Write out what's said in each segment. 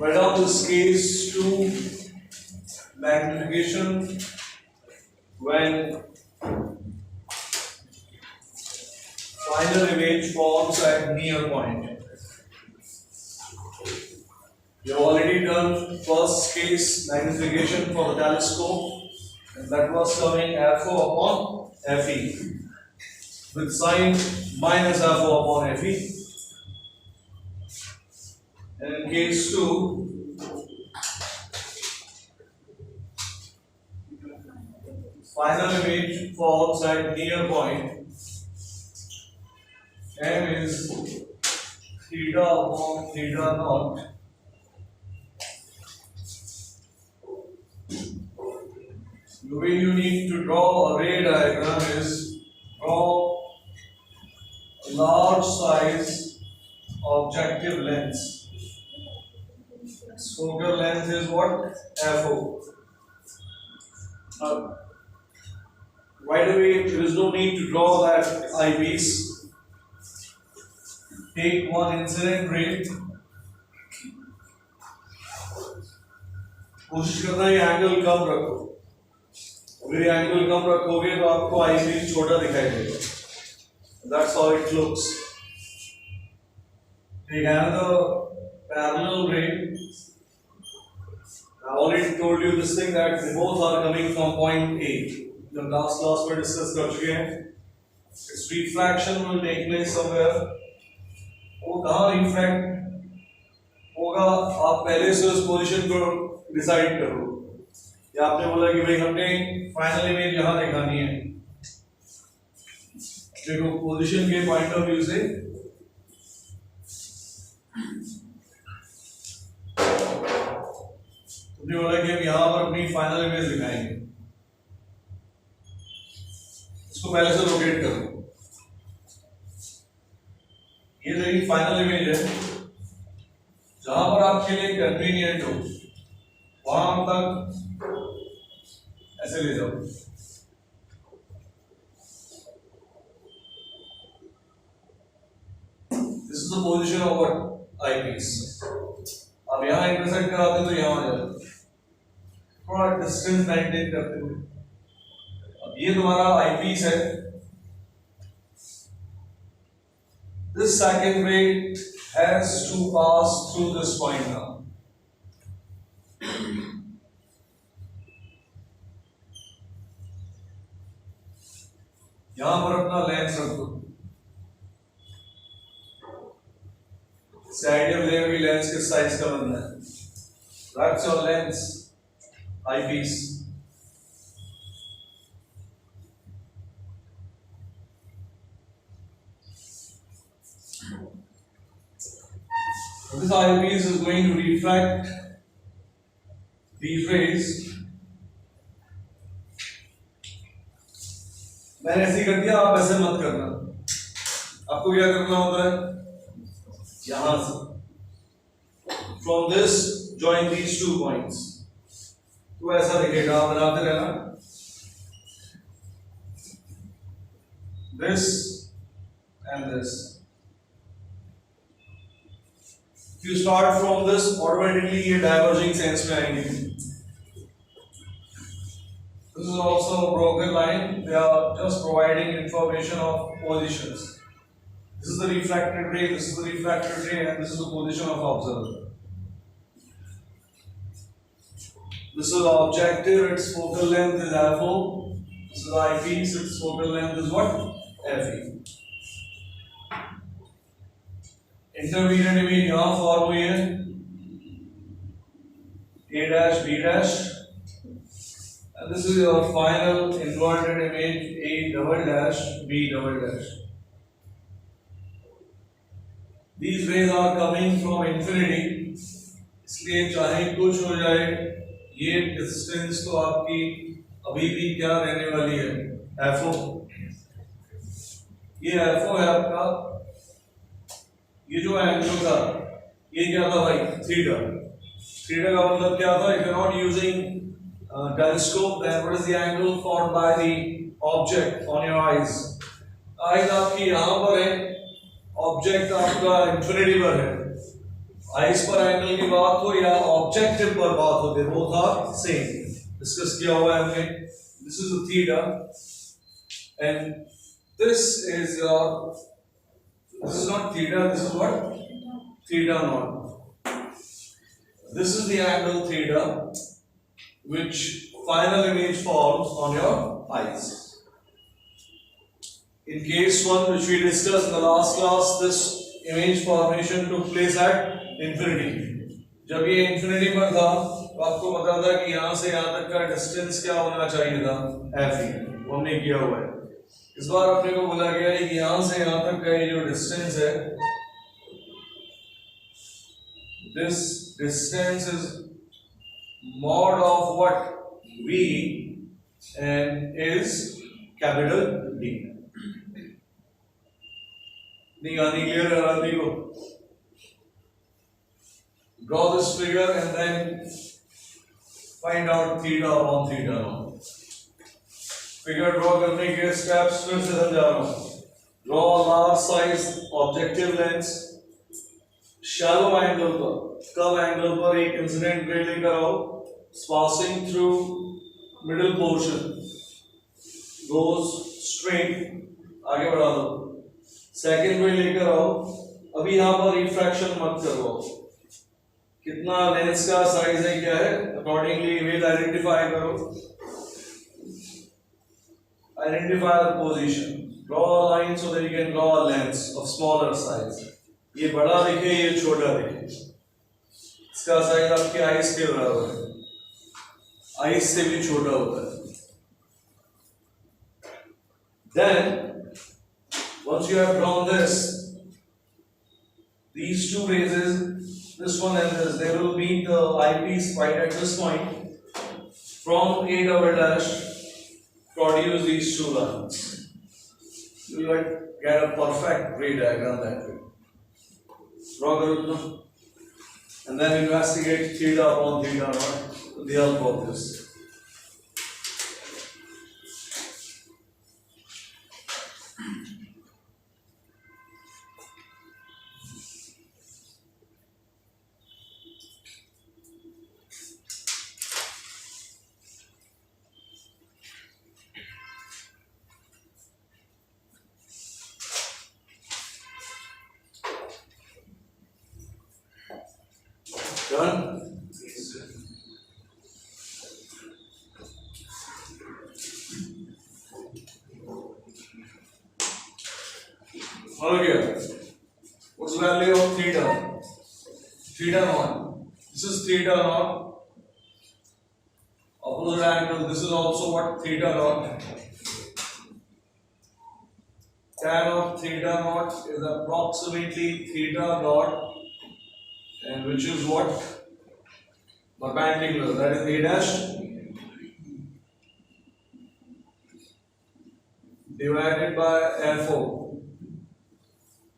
Write down this case to magnification when final image forms at near point. We have already done first case magnification for the telescope, and that was coming FO upon FE with sign minus FO upon FE. And in case 2, final image forms at near point, M is theta upon theta naught. The way you need to draw a ray diagram is draw a large size objective lens. Its focal length is what? FO. Right away, there is no need to draw that eyepiece. Take one incident ray. कोशिश करना ये angle कम रखो. अगर ये angle कम रखोगे तो आपको eyepiece छोटा दिखाई देगा. That's how it looks. Take another parallel ray. I already told you this thing that they both are coming from point A. The last class में discuss कर चुके हैं. Its refraction will take place somewhere. वो कहाँ refract होगा? आप पहले से उस पोजीशन को डिसाइड करो. या आपने बोला कि भाई हमने फाइनल इमेज यहाँ दिखानी है. देखो पोजीशन के पॉइंट ऑफ व्यू से तुमने बोला कि हम यहाँ पर अपनी फाइनल इमेज दिखाएंगे. इसको पहले से लोकेट करो. ये मेरी फाइनल इमेज है. जहां पर आपके लिए कन्वीनियंट हो वहां तक ऐसे ले जाओ. This is the position of what eyepiece. अब यहाँ इंटरसेक्ट कराते तो यहाँ आ जाते. थोड़ा डिस्टेंस मेंटेन करते हुए. अब ये तुम्हारा eyepiece है. This second ray has to pass through this point now. यहां पर अपना लेंस रखो. आइडिया मिलेगा कि लेंस किस साइज का बनना है. That's your lens, eyepiece. This eyepiece is going to refract these rays. मैंने ऐसे ही कर दिया, आप ऐसे मत करना. आपको क्या करना होता है? यहां से from this join these two points. तो ऐसा दिखेगा. आप बनाते रहना. This and this. If you start from this, automatically ये diverging sense में आएंगे. This is also a broken line. They are just providing information of positions. This is the refracted ray, this is the refracted ray, and this is the position of observer. This is objective, its focal length is FO. This is eyepiece, its focal length is what? FE. Intermediate image यहाँ form हुई है. A dash, B dash. And this is your final inverted image A double dash B double dash. These rays are coming from infinity. इसलिए चाहे कुछ हो जाए, ये distance तो आपकी अभी भी क्या रहने वाली है? FO. ये FO है आपका. ये जो एंगल था, ये क्या था भाई? थीटा. थीटा का मतलब क्या था? If you are not using telescope, then what is the angle formed by the object on your eyes? Eyes आपकी यहाँ पर है, object आपका infinity पर है. आइस पर एंगल की बात हो या ऑब्जेक्टिव पर बात हो, they both are same, discuss किया हुआ है हमने. This is theta and this is your, this is not theta, this is what? Theta naught. This is the angle theta which final image forms on your eyes. In case 1 which we discussed in the last class, this image formation took place at infinity. जब ये infinity पर था तो आपको पता था कि यहाँ से यहाँ तक का distance क्या होना चाहिए था, f ही, वो हमने किया हुआ है. इस बार अपने को बोला गया है कि यहाँ से यहाँ तक का ये जो distance है, this distance is mod of what? V and is capital D. Nigani clear Arati ko. Draw this figure and then find out theta upon theta now. Figure draw करने के steps फिर से समझा रहा हूँ. Draw large size objective lens. Shallow angle पर, curve angle पर एक incident ray लेकर आओ, passing through middle portion, goes straight, आगे बढ़ा दो. Second ray लेकर आओ, अभी यहाँ पर refraction मत करो. कितना लेंस का साइज है क्या है, accordingly वेल आइडेंटिफाई करो. Identify the position. Draw a line so that you can draw a lens of smaller size. ये बड़ा दिखे, ये छोटा दिखे. इसका साइज आपके आइस के बराबर है, आइस से भी छोटा होता है. Then, once you have drawn this, these two rays, this one and this, they will meet the eyepiece right at this point. From A double dash, produce these two lines. You will get a perfect ray diagram that way. Draw the, and then investigate theta upon theta naught with the help of this. Done? Okay. What's the value of theta? Theta naught. This is theta naught. Opposite angle. This is also what? Theta naught. Tan of theta naught is approximately theta naught, and which is what? Perpendicular. That is A dash divided by F4.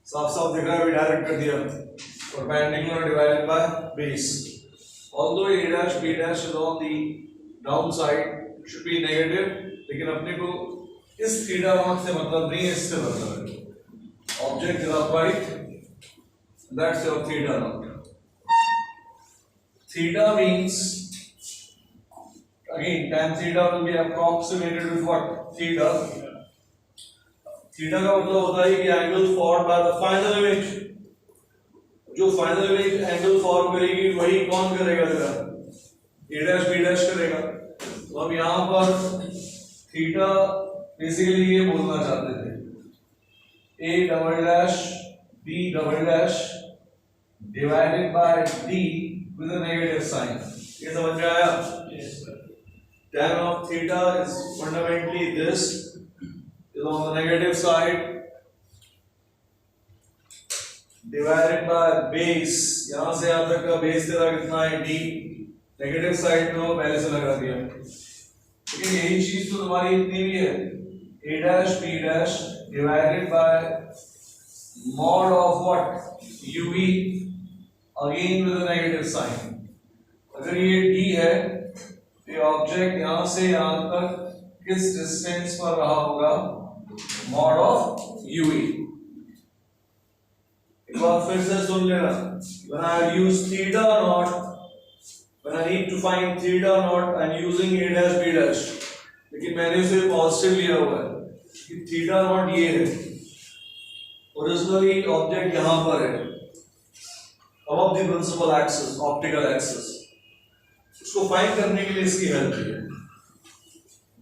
साफ साफ दिख रहा है, direct कर दिया. Perpendicular divided by base. Although A dash B dash is on the downside, it should be negative. लेकिन अपने को इस थीटा नॉट से मतलब नहीं है, इससे मतलब है. Object is upright. That's your theta naught. Theta means, again, tan theta will be approximated with what? Theta. Theta का मतलब होता है कि angle form by the final image. जो फाइनल इमेज एंगल फॉर्म करेगी वही कौन करेगा तेरा? ए डैश बी डैश करेगा. तो हम यहाँ पर थीटा बेसिकली ये बोलना चाहते थे, A double dash B double dash divided by D with a negative sign. ये समझ में आया? tan of theta is fundamentally this, is on the negative side divided by base. यहां से यहां तक का बेस तेरा कितना है? d. नेगेटिव साइड में वो पहले से लगा दिया. लेकिन यही चीज तो तुम्हारी इतनी भी है, a dash b dash divided by mod of what? uv, again with a negative sign. अगर ये d है तो ये ऑब्जेक्ट यहां से यहां तक किस डिस्टेंस पर रहा होगा? mod of uv. एक बार फिर से सुन लेना. When I use theta naught, when I need to find theta naught, I'm using a dash b dash. लेकिन मैंने उसे पॉजिटिव लिया हुआ है कि थीटा नॉट ये है. ओरिजिनली ऑब्जेक्ट यहाँ पर है above the principal axis, optical axis. उसको फाइंड करने के लिए इसकी हेल्प है.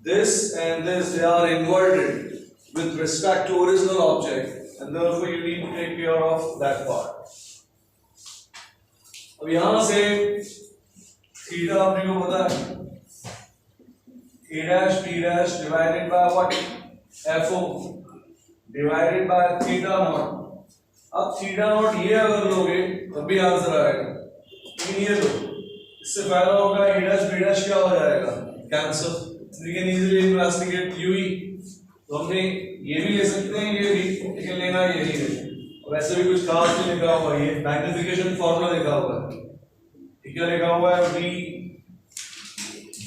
This and this they are inverted with respect to original object, and therefore you need to take care of that part. अब यहाँ से थीटा आपने को पता है a dash b dash divided by what? FO divided by theta naught. अब theta naught ये अगर लोगे तब भी आंसर आएगा. लेकिन ये लो, इससे फायदा होगा a dash b dash क्या हो जाएगा? Cancel. We can easily investigate UE. तो हमने ये भी ले सकते हैं, ये भी, लेकिन लेना यही है. वैसे भी कुछ खास नहीं लिखा हुआ है, ये मैग्निफिकेशन फॉर्मूला लिखा हुआ है. क्या लिखा हुआ है?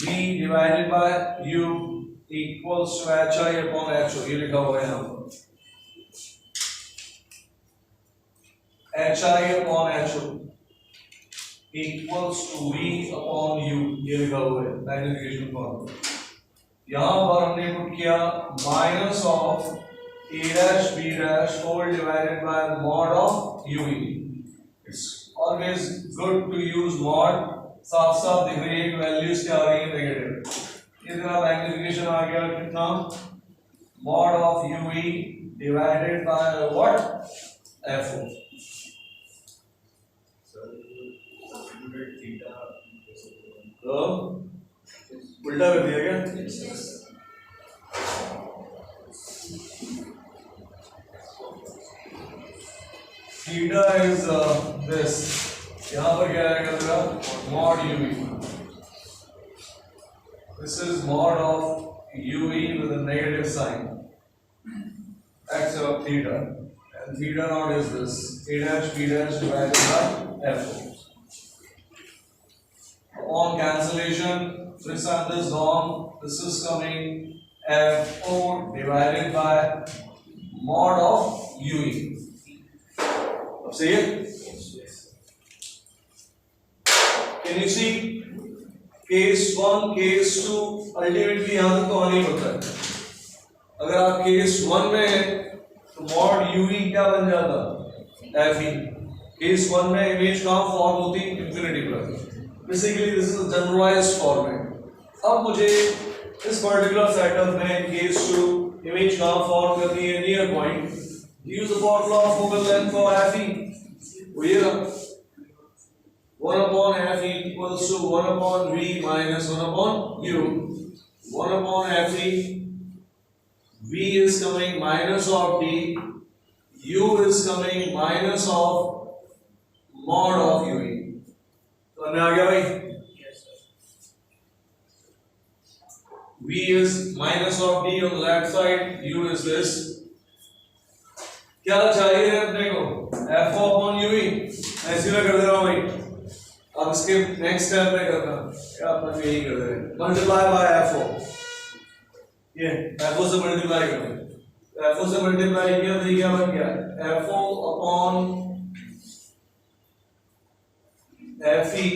V divided by U equals to HI upon HO. ये लिखा हुआ है यहाँ पर. HI upon HO equals to V upon U. ये लिखा हुआ है मैग्निफिकेशन फॉर्मूला. यहाँ पर हमने पुट किया minus of a dash b dash whole divided by mod of UE. It's always good to use mod. साथ साथ दिख रही है वैल्यूज क्या आ रही है? नेगेटिव. इतना मैग्निफिकेशन आ गया कितना? mod of UE divided by what? FO. तो उल्टा कर दिया क्या? Theta is this. यहाँ पर क्या आएगा तेरा? mod UE. This is mod of UE with a negative sign. X of theta, and theta naught is this a dash b dash divided by FO. On cancellation, this and this gone. This is coming FO divided by mod of UE. अब सही है? Can you see? Case 1, case 2, ultimately यहाँ तक तो आना ही पड़ता है. अगर आप case 1 में हैं, तो mod UE क्या बन जाता? FE. Case 1 में इमेज कहाँ फॉर्म होती? इंफिनिटी पर. Basically, this is a generalized format. अब मुझे इस particular setup में case 2 image कहाँ form करनी है? Near point. Use the formula of focal length for FE. वो ये रहा. 1 upon FE equals to 1 upon V minus 1 upon U. 1 upon FE. V is coming minus of D. U is coming minus of mod of UE. तो आ गया भाई. V is minus of D on the left side, U is this. क्या चाहिए अपने को? FO upon UE. ऐसे में कर दे रहा हूँ भाई. अब इसके नेक्स्ट स्टेप में करना क्या? अपना यही कर दे रहे हैं. Multiply by FO. ये FO से मल्टीप्लाई करो. FO से मल्टीप्लाई किया तो क्या बन गया? FO upon FE.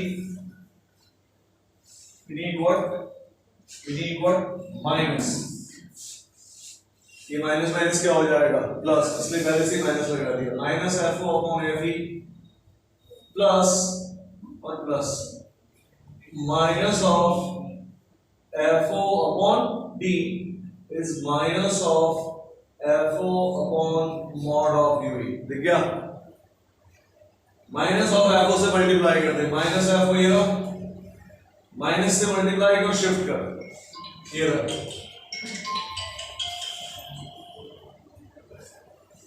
We need what? We need what? Minus. ये माइनस माइनस क्या हो जाएगा? प्लस. इसलिए पहले से माइनस लगा दिया. Minus FO upon FE plus और plus minus of FO upon D is minus of FO upon mod of UE. देख गया? माइनस ऑफ FO से मल्टीप्लाई करते. माइनस FO ये रहा. माइनस से मल्टीप्लाई को शिफ्ट कर. ये रहा.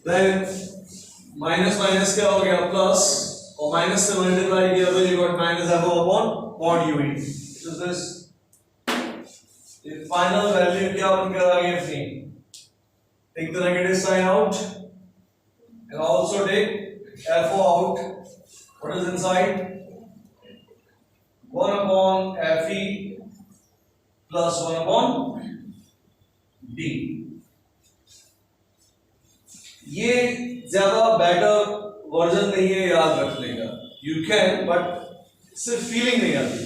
देन माइनस माइनस क्या हो गया? प्लस. और माइनस से मल्टीप्लाई किया तो you got minus FO upon mod UE. So this final value क्या बनकर आ गई अपनी? Take the negative sign out and also take FO out. What is inside? 1 upon FE plus 1 upon D. ये ज्यादा better version नहीं है याद रखने का, यू कैन, बट सिर्फ फीलिंग नहीं आती,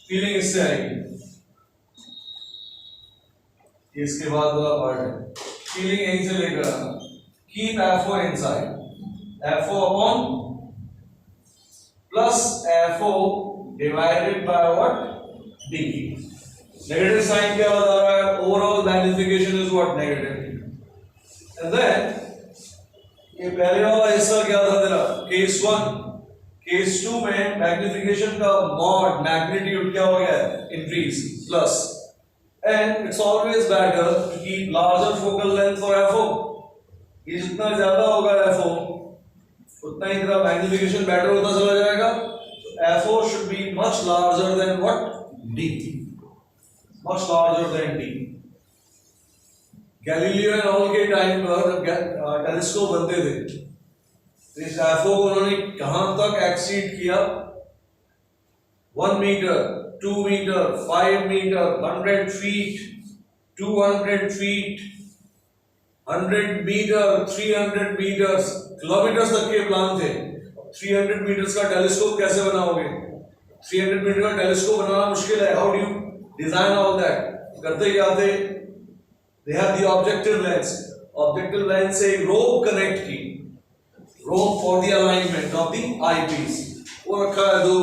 फीलिंग इससे आएगी। इसके बाद वाला पार्ट है, फीलिंग यहीं से लेकर आना। Keep FO inside, FO upon plus FO divided by what, D। Negative sign क्या बता रहा है, overall magnification is what, negative. And then ये पहले वाला हिस्सा क्या था तेरा, केस 1, केस 2 में मैग्निफिकेशन का मॉड, मैग्नीट्यूड क्या हो गया है, increase, plus. And it's always better to keep larger focal length for FO। ये जितना ज्यादा होगा FO उतना ही तेरा मैग्निफिकेशन बेटर होता चला जाएगा। तो FO should be much larger than what, D, much larger than D। Galileo and all के टाइम पर टेलीस्कोप बनते थे, इस FO को उन्होंने कहां तक एक्सीड किया, 1 metre, 2 metre, 5 metre, 100 feet, 200 feet, 100 metre, 300 metres, kilometres तक के प्लान थे। 300 मीटर्स का टेलीस्कोप कैसे बनाओगे, 300 मीटर का टेलीस्कोप बनाना मुश्किल है, how do you design all that, करते क्या थे, they have the objective lens, objective lens से rope connect की, rope for the alignment of the eyepiece वो रखा है। तो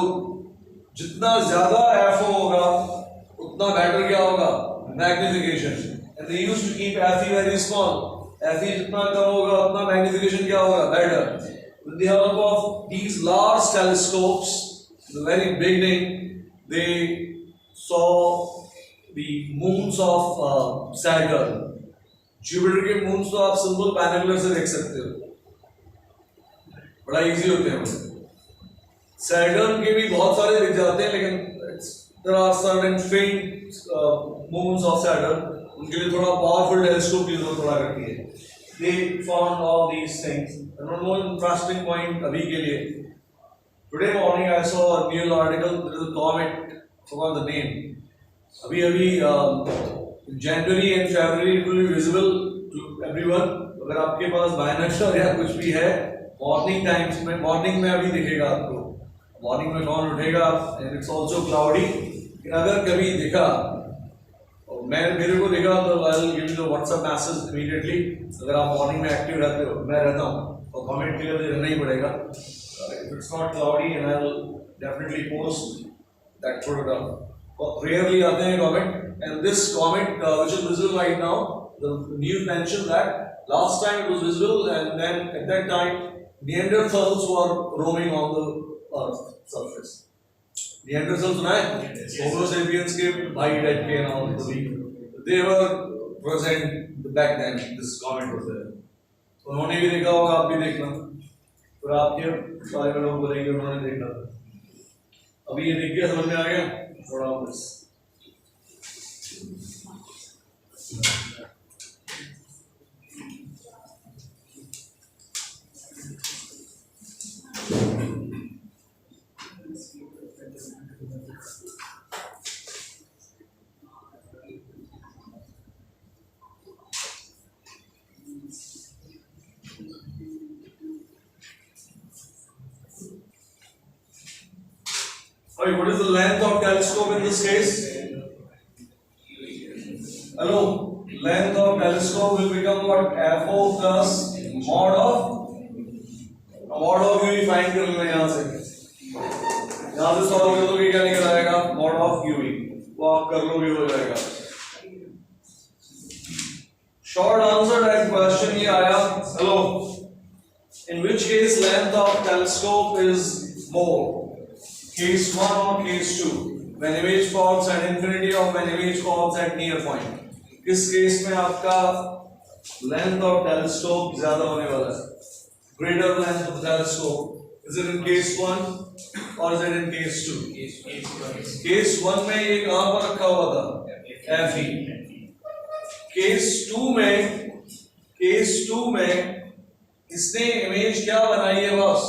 जितना ज्यादा FO होगा उतना बेटर क्या होगा, magnification. and they used to keep FE very small, FE जितना कम होगा उतना मैग्निफिकेशन क्या होगा, better। with the help of these large telescopes in the very beginning they saw the moons of Saturn, Jupiter के moons तो आप simple पैनोकुलर से देख सकते हो, बड़ा इजी होते हैं। सैटर्न के भी बहुत सारे दिख जाते हैं, लेकिन there are certain faint moons of Saturn, उनके लिए थोड़ा पावरफुल टेलीस्कोप की जरूरत पड़ा करती है। They found all these things. And one more interesting point अभी के लिए, today morning I saw a news article, there is a comet, forgot the name, अभी January and February it will be visible to everyone. अगर आपके पास बायनॉक्यूलर या कुछ भी है, मॉर्निंग टाइम्स में, मॉर्निंग में अभी दिखेगा आपको, मॉर्निंग में कौन उठेगा, एंड इट्स आल्सो क्लाउडी। अगर कभी दिखा और मेरे को दिखा तो I will give you the WhatsApp message immediately. अगर आप मॉर्निंग में एक्टिव रहते हो, मैं रहता हूँ, और कमेंट के लिए रहना ही पड़ेगा। If it's not cloudy and I will definitely post that photograph. Rarely आते हैं comet, and this comet which is visible right now, the news mentioned that last time it was visible, and then at that time Neanderthals were roaming on the Earth surface. Neanderthals सुना है? Homo sapiens के भाई type के and all the weak, they were present back then. This comet was there. उन्होंने भी देखा होगा, आप भी देखना, फिर आपके सारे लोग बोलेंगे उन्होंने देखा। अभी ये देख के समझ में आ गया थोड़ा बस। Alright, what is the length of telescope in this case? Hello, length of telescope will become what? FO plus mod of UV find कर लेना यहाँ से सॉल्व कर लोगे, क्या निकल आएगा, mod of UV, वो आप कर लोगे, हो जाएगा। Short answer that question ये आया। Hello, in which case length of telescope is more? Case 1 or case 2, when image falls at infinity or when image falls at near point, किस case में आपका length of telescope ज्यादा होने वाला है, greater length of telescope? Is it in case 1 or is it in case 2? Case 1 में ये कहाँ पर रखा हुआ था, FE। case 2 में इसने इमेज क्या बनाई है बॉस,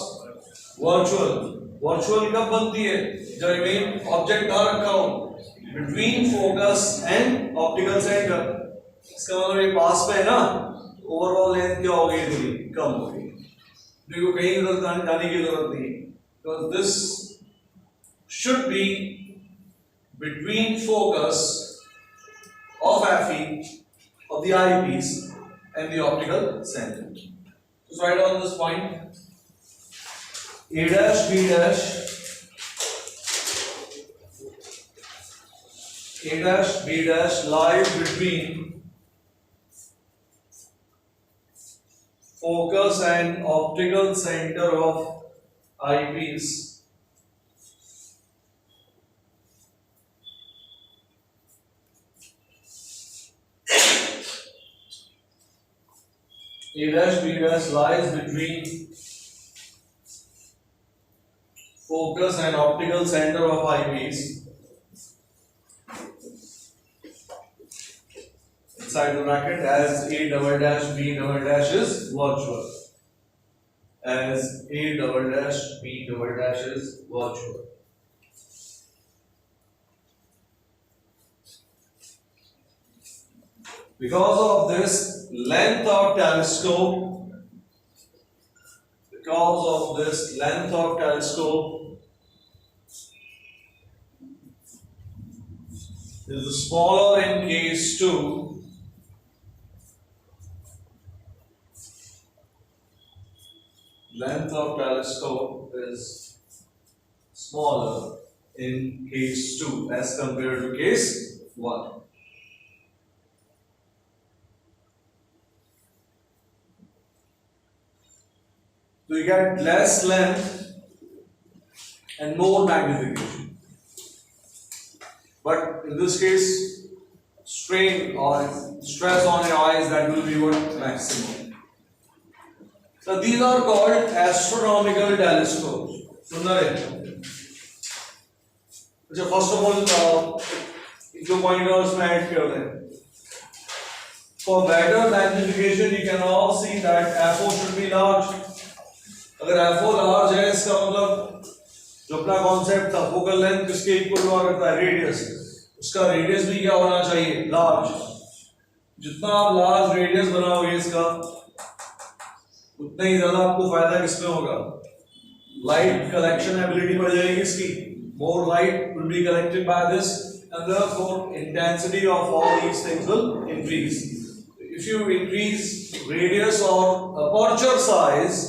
वर्चुअल कब बनती है, जब इमेज ऑब्जेक्ट कहाँ रखा हो, between focus and optical centre. इसका मतलब ये पास में है ना, ओवरऑल लेंथ क्या हो गई, थोड़ी कम हो गई। देखो कहीं इधर जाने की जरूरत नहीं, because this should be between focus of Fe of the eyepiece and the optical center. Just write down this point. A dash B dash, A dash B dash lies between focus and optical center of eyepiece. A dash B dash lies between focus and optical center of eyepiece. Inside the bracket, as A double dash B double dash is virtual. As A double dash B double dash is virtual. Because of this length of telescope, is smaller in case 2 length of telescope is smaller in case 2 as compared to case 1. So you get less length and more magnification. But in this case, strain or stress on your eyes, that will be what? Maximum. So these are called astronomical telescopes. अच्छा, first of all, जो pointers में add कर दें. For better magnification, you can all see that FO should be large. अगर FO large है, इसका मतलब जो अपना कॉन्सेप्ट था फोकल लेंथ किसके इक्वल हुआ करता है? रेडियस. उसका रेडियस भी क्या होना चाहिए? लार्ज. जितना आप लार्ज रेडियस बनाओगे इसका, उतना ही ज्यादा आपको फायदा किसमें होगा? लाइट कलेक्शन एबिलिटी बढ़ जाएगी इसकी. More light will be collected by this, and therefore intensity of all these things will increase. If you increase radius or aperture size,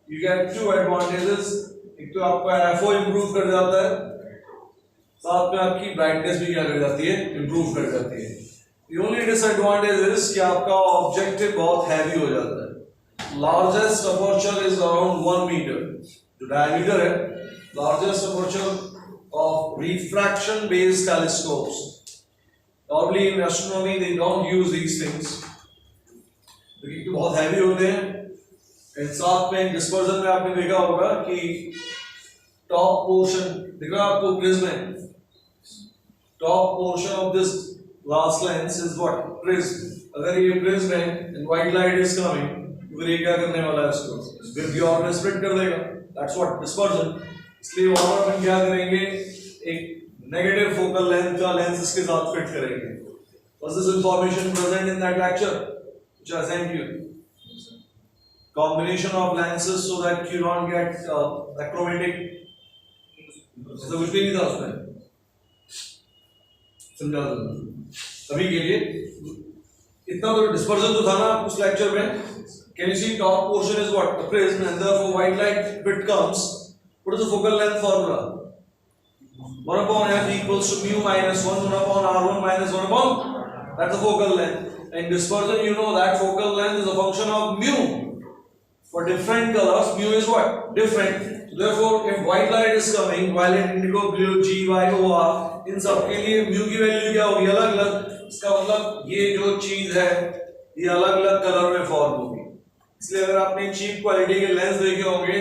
you get two advantages. एक तो आपका FO improve कर जाता है, साथ में आपकी brightness भी क्या कर जाती है? Improve कर जाती है. The only disadvantage is कि आपका objective बहुत heavy हो जाता है. Largest aperture is around 1 meter. जो diameter है, largest aperture of refraction based telescopes. Normally in astronomy they don't use these things क्योंकि बहुत heavy होते हैं. साथ में dispersion में आपने देखा होगा कि top portion दिख रहा है आपको प्रिज्म में. Top portion of this glass lens is what? Prism. अगर ये प्रिज्म है and white light is coming, तो फिर ये क्या करने वाला है इसको? Bjorn split कर देगा. That's what dispersion. इसलिए वहां पर हम क्या करेंगे? एक नेगेटिव फोकल लेंथ का लेंस इसके साथ फिट करेंगे. Was this information present in that lecture which I sent you? Combination of lenses so that you don't get achromatic. ऐसा कुछ भी नहीं था उसमें. समझा दो. अभी के लिए इतना तो डिस्पर्जन तो था ना उस लेक्चर में. Can you see top portion is what? The prism, and therefore white light bit comes. What is the focal length formula? 1 upon f equals to mu minus 1 upon r1 minus 1 upon. That's the focal length. And dispersion, you know that focal length is a function of mu. For different colors, mu is what? Different. Therefore, if white light is coming, violet, indigo, blue, G, Y, O, R, इन सब के लिए mu की value क्या होगी? अलग अलग. इसका मतलब ये जो चीज है, ये अलग अलग कलर में फॉर्म होगी. इसलिए अगर आपने चीप क्वालिटी के लेंस देखे होंगे,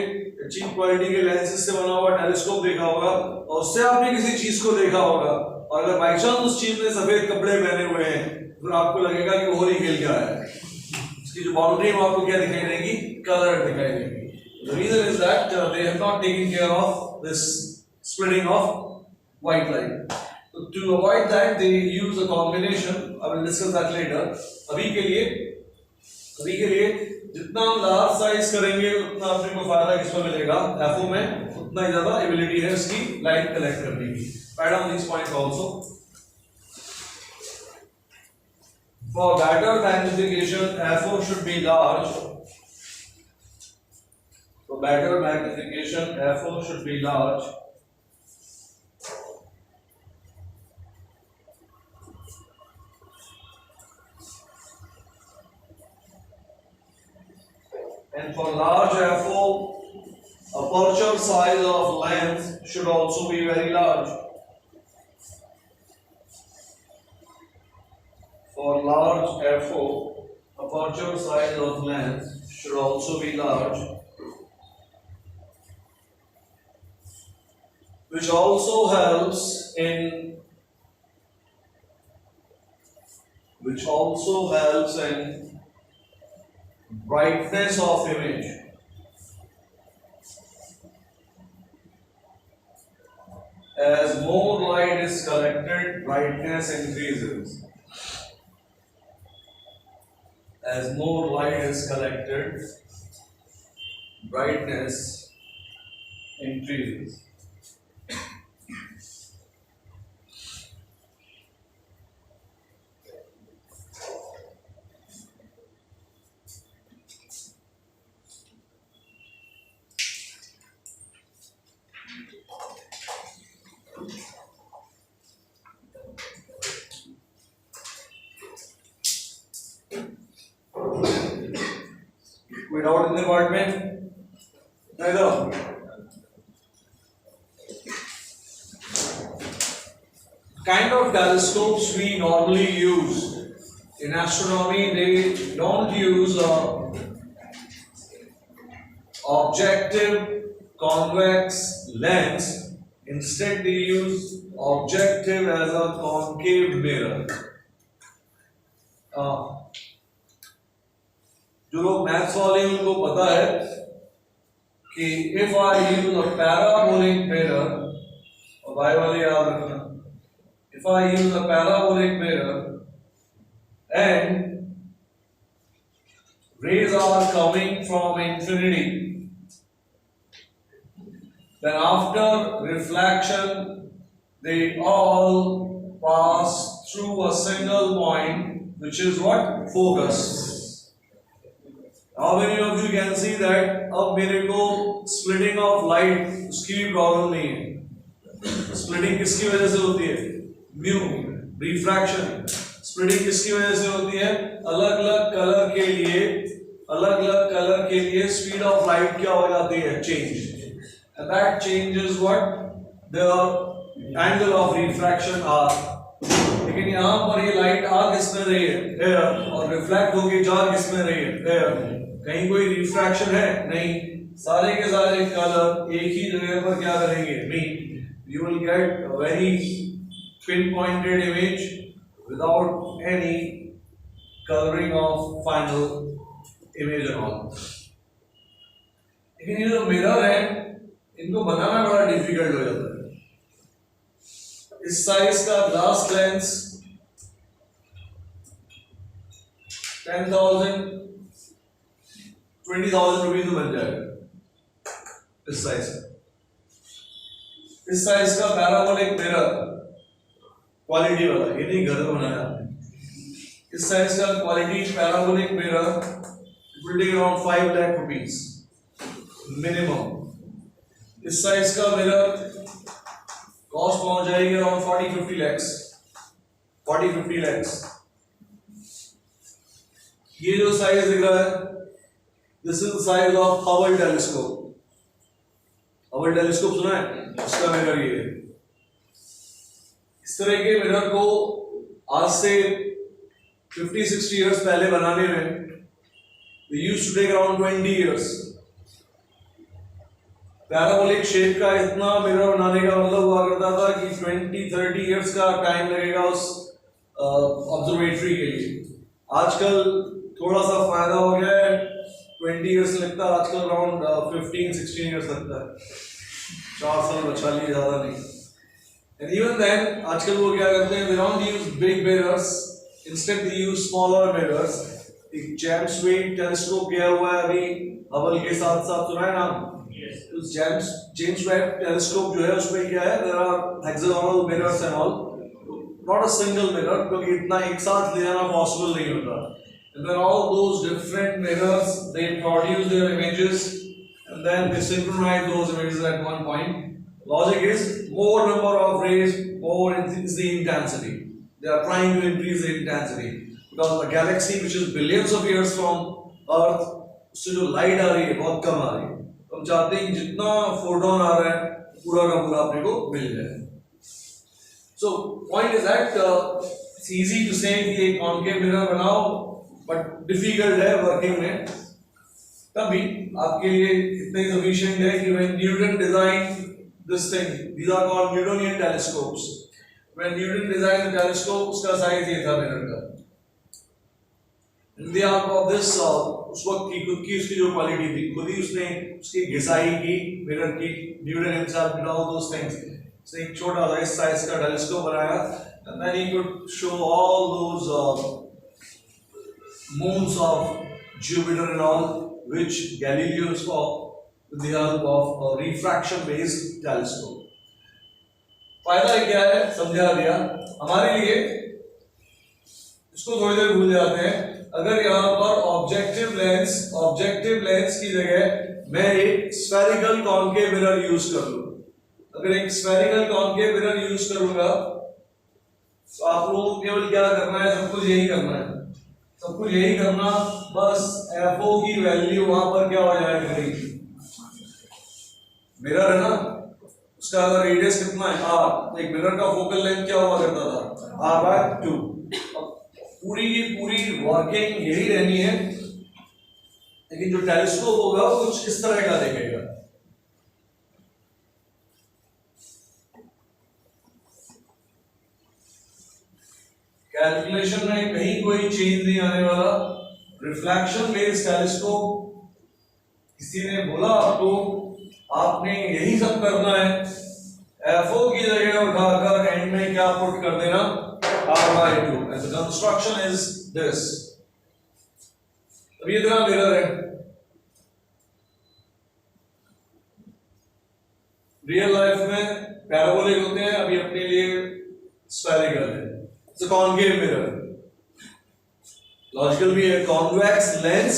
चीप क्वालिटी के लेंसेज से बना हुआ टेलीस्कोप देखा होगा, और उससे आपने किसी चीज को देखा होगा, और अगर बाई चांस उस चीज ने सफेद कपड़े पहने हुए हैं, फिर आपको लगेगा कि होली खेल के आया है. इसकी जो बाउंड्री है आपको क्या दिखाई देगी? कलर दिखाई देगी. The reason is that they have not taken care of this splitting of white light. So to avoid that, they use a combination. I will discuss that later. अभी के लिए जितना हम लार्ज साइज करेंगे उतना अपने को फायदा किसमें मिलेगा, एफओ में, उतना ही ज्यादा एबिलिटी है उसकी लाइट कलेक्ट करने की. Write down this point also. For better magnification, FO should be large. For better magnification, FO should be large. And for large FO, aperture size of lens should also be very large. For large FO, aperture size of lens should also be large, which also helps in brightness of image. As more light is collected, brightness increases. As more light is collected, brightness increases. कोई doubt इतने part में? नहीं तो kind of telescopes we normally use in astronomy, they don't use objective convex lens. Instead they use objective as a concave mirror. जो लोग maths वाले हैं उनको पता है कि if I use a parabolic mirror, और y वाले याद रखना, if I use a parabolic mirror and rays are coming from infinity, then after reflection they all pass through a single point, which is what? Focus. How many of you can see that अब मेरे को splitting of light उसकी भी problem नहीं है. Splitting किसकी वजह से होती है? Mu, refraction. Splitting किसकी वजह से होती है? अलग अलग कलर के लिए स्पीड ऑफ लाइट क्या हो जाती है? Change. And that change is what the angle of refraction R. लेकिन यहाँ पर ये लाइट आ किस में रही है? एयर. और रिफ्लेक्ट होके जा किस में रही है? एयर. कहीं कोई रिफ्रैक्शन है? नहीं. सारे के सारे कलर एक ही जगह पर क्या करेंगे? Meet. You will get a very pinpointed image without any coloring of final image and all. लेकिन ये जो मिरर है इनको बनाना बड़ा डिफिकल्ट हो जाता है. इस साइज का ग्लास लेंस 10,000 20,000 रुपीज में बन जाएगा. इस साइज का, इस साइज का पैराबोलिक मिरर क्वालिटी वाला, ये नहीं घर में बनाया आपने. इस साइज का quality parabolic mirror it will take around 5 lakh rupees minimum. इस साइज का मिरर कॉस्ट पहुंच जाएगी अराउंड 40-50 lakhs. 40-50 lakhs. ये जो साइज दिख रहा है, this is the size of Hubble telescope. Hubble telescope सुना है? उसका मिरर ये है. इस तरह के मिरर को आज से 50-60 years पहले बनाने में they used to take around 20 years. Parabolic shape का इतना मिरर बनाने का मतलब हुआ करता था कि 20-30 years का टाइम लगेगा उस ऑब्जर्वेटरी के लिए. आजकल थोड़ा सा फायदा हो गया है. 20 years लगता है आजकल, अराउंड 15-16 years लगता है. 4 साल बचा लिए, ज्यादा नहीं. And even then, आजकल वो क्या करते हैं? They don't use big mirrors. Instead, they use smaller mirrors. एक जेम्स वेब टेलीस्कोप गया हुआ है अभी हबल के साथ साथ, सुना है नाम? तो जेम्स वेब टेलीस्कोप जो है उसमें क्या है, there are hexagonal mirrors and all, not a single mirror, क्योंकि इतना एक साथ ले जाना पॉसिबल नहीं होता. And then all those different mirrors, they produce their images and then they synchronize those images at one point. Logic is more number of rays, more is the intensity. They are trying to increase the intensity because a galaxy which is billions of years from Earth, उससे जो light आ रही है बहुत कम आ रही है. तो हम चाहते हैं जितना फोटोन आ रहा है पूरा का पूरा अपने को मिल जाए. So point is that it's easy to say कि एक concave mirror बनाओ, but difficult है working में. तभी आपके लिए इतना ही sufficient है कि when Newton designed this thing, these are called Newtonian telescopes. When Newton designed the telescope, उसका size ये था mirror का. In the help of this, उस वक्त की खुद की उसकी जो क्वालिटी थी, खुद ही उसने उसकी घिसाई की मिरर की. Newton himself did all those things. उसने एक छोटा सा इस साइज का टेलीस्कोप बनाया, and then he could show all those moons of Jupiter and all, which Galileo saw with the help of a refraction-based telescope. फायदा क्या है समझा दिया. हमारे लिए इसको थोड़ी देर भूल जाते हैं. अगर यहाँ पर ऑब्जेक्टिव लेंस की जगह मैं एक स्फेरिकल कॉन्केव मिरर यूज कर लूं, अगर एक स्फेरिकल कॉन्केव मिरर यूज करूंगा तो आप लोगों को केवल क्या करना है, सब कुछ यही करना है, सब कुछ यही करना, बस FO की वैल्यू वहां पर क्या हो जाएगा करेगी. मिरर है ना, उसका अगर रेडियस कितना है r, एक मिरर का फोकल लेंथ क्या हुआ करता था r/2. पूरी की पूरी वर्किंग यही रहनी है, लेकिन जो टेलीस्कोप होगा वो कुछ इस तरह का दिखेगा. कैलकुलेशन में कहीं कोई चेंज नहीं आने वाला. रिफ्लेक्शन बेस्ड टेलीस्कोप, किसी ने बोला आपको आपने यही सब करना है, FO की जगह उठाकर एंड में क्या पुट कर देना r/2. and the construction is this. अब ये इतना मिरर है, रियल लाइफ में पैराबोलिक होते हैं, अभी अपने लिए स्फेरिकल है. It's a concave mirror. Logical भी है, कॉन्वेक्स लेंस,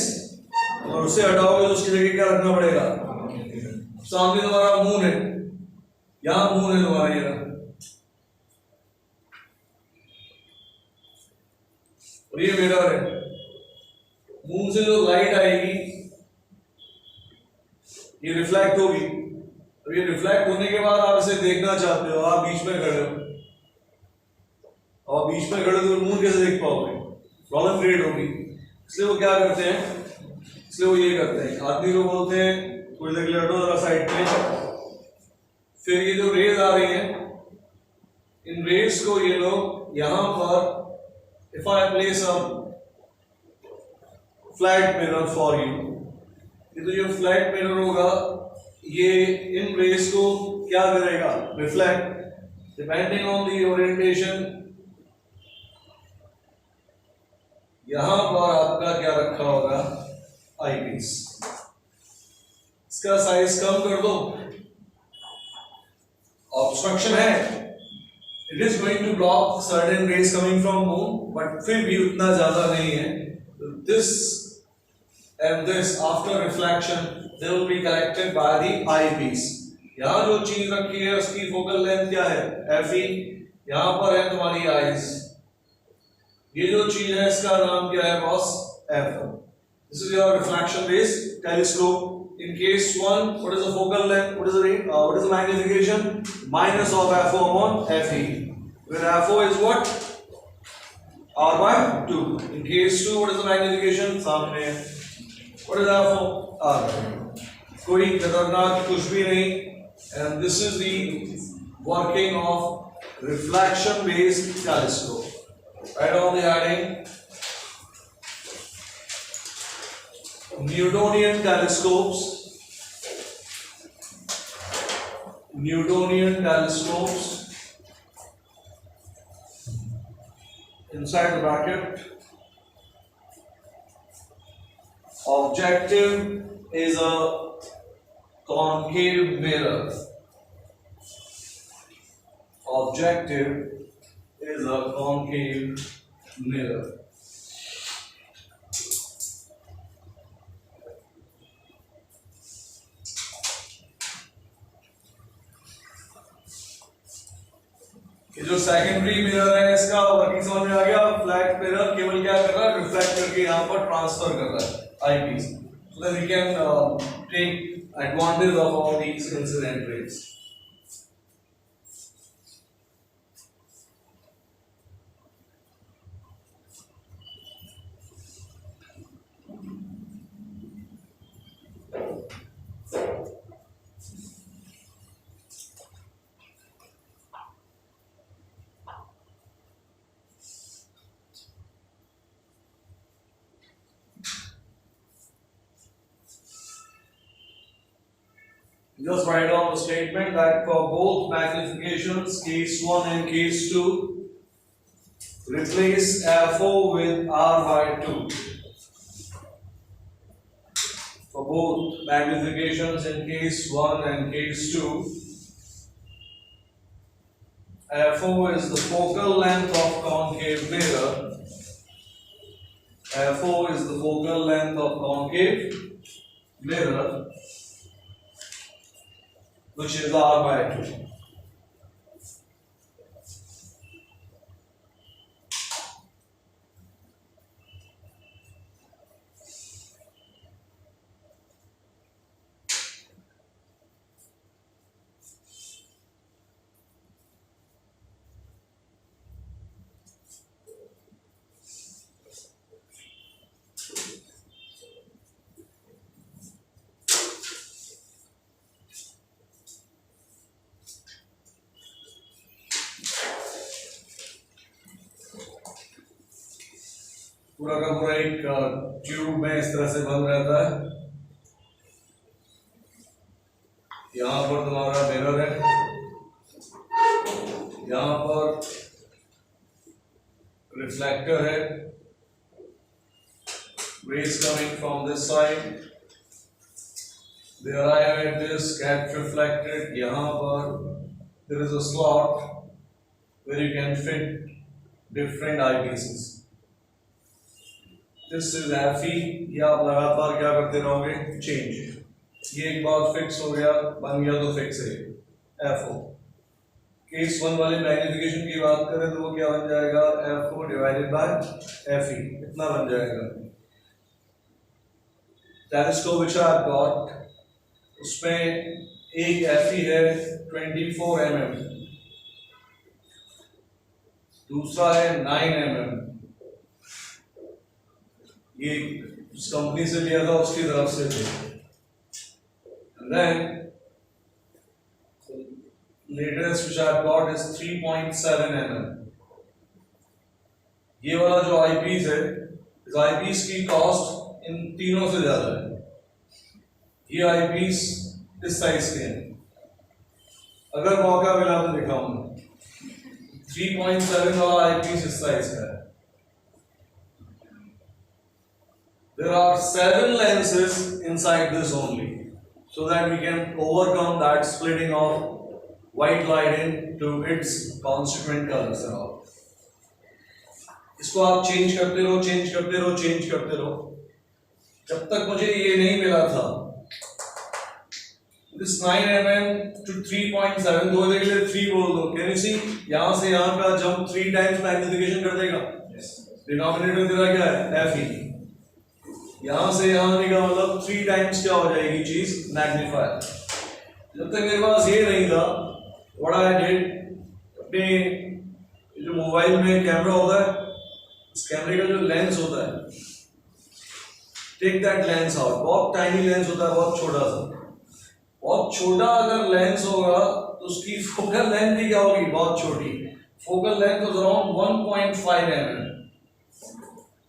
और उसे हटाओगे तो उसकी जगह क्या रखना पड़ेगा. सामने तुम्हारा मून है, यहां मून है तुम्हारा, ये और ये मिरर है. मून से जो लाइट आएगी ये रिफ्लेक्ट होगी. अब ये रिफ्लेक्ट होने के बाद आप इसे देखना चाहते हो, आप बीच में खड़े हो, और बीच में खड़े तो मून कैसे देख पाओगे, प्रॉब्लम क्रिएट होगी. इसलिए वो क्या करते हैं, इसलिए वो ये करते हैं, आदमी को बोलते हैं थोड़ी देर के लिए हटो जरा साइड पे. फिर ये जो रेज आ रही है, इन रेज को ये लोग यहां पर, if I place a flat mirror for you, ये तो जो फ्लैट मिरर होगा ये इन रेज को क्या करेगा, reflect, depending on the orientation. यहां पर आपका क्या रखा होगा, आईपीस. इसका साइज कम कर दो, ऑब्स्ट्रक्शन है, it is going to block certain rays coming from moon, but फिर भी उतना ज्यादा नहीं है. This and this after reflection they will be collected by the eyepiece. यहाँ जो चीज रखी है उसकी फोकल लेंथ क्या है, Fe. यहाँ पर है तुम्हारी आईज. ये जो चीज है इसका नाम क्या है boss, F. This is your reflection based telescope. In case 1, what is the focal length? What is the rate? What is the magnification? Minus of FO upon Fe. Where FO is what? r/2. In case 2, what is the magnification? सामने. What is FO? r/2. कोई खतरनाक कुछ भी नहीं. And this is the working of reflection-based telescope. Write on the heading. Newtonian telescopes. Newtonian telescopes. Inside the bracket. Objective is a concave mirror. Objective is a concave mirror. ये जो secondary mirror है इसका working समझ में आ गया. Flat mirror केवल क्या कर रहा है, रिफ्लेक्ट करके यहाँ पर ट्रांसफर कर रहा है eyepiece, so that we can take advantage of all these incident rays. Just write down the statement that for both magnifications, case 1 and case 2, replace f(O) with r by 2. For both magnifications in case 1 and case 2, f(O) is the focal length of concave mirror. f(O) is the focal length of concave mirror, which is r by 2. पूरा का पूरा एक tube में इस तरह से बंद रहता है. यहाँ पर तुम्हारा मिरर है, यहाँ पर रिफ्लेक्टर है, rays coming from this side, they arrive at this, get reflected. यहाँ पर there is a slot where you can fit different eyepieces. This is FE. ये आप लगातार क्या करते रहोगे, चेंज. ये एक बार फिक्स हो गया, बन गया तो फिक्स है FO. केस 1 वाले मैग्निफिकेशन की बात करें तो वो क्या बन जाएगा, FO डिवाइडेड बाय FE, इतना बन जाएगा. Telescope which I have got, उसमें एक FE है 24 mm, दूसरा है 9 mm. ये उस कंपनी से लिया था, उसकी तरफ से थे. And then latest which I have got is 3.7 mm. ये वाला जो आईपीस है, इस आईपीस की कॉस्ट इन तीनों से ज्यादा है. ये आईपीस इस साइज के हैं. अगर मौका मिला तो दिखाऊंगा. 3.7 वाला आईपीस इस साइज का है. There are 7 lenses inside this only, so that we can overcome that splitting of white light into its constituent colors and all. इसको आप चेंज करते रहो, चेंज करते रहो, चेंज करते रहो, जब तक मुझे ये नहीं मिला था. This 9 mm to 3.7, दो जगह ले 3 बोल दो. Can you see? यहाँ से यहाँ का जंप 3 times मैग्निफिकेशन कर देगा. डिनोमिनेटर तेरा क्या है, FE. यहां से यहां आने का मतलब 3 टाइम्स क्या हो जाएगी चीज, मैग्नीफायर. जब तक मेरे पास ये नहीं था, व्हाट आई डिड, अपने जो मोबाइल में कैमरा होता है, इस कैमरे का जो लेंस होता है, टेक दैट लेंस आउट. बहुत टाइनी लेंस होता है, बहुत छोटा सा. बहुत छोटा अगर लेंस होगा तो उसकी फोकल लेंथ भी क्या होगी, बहुत छोटी. Focal length was around 1.5 mm.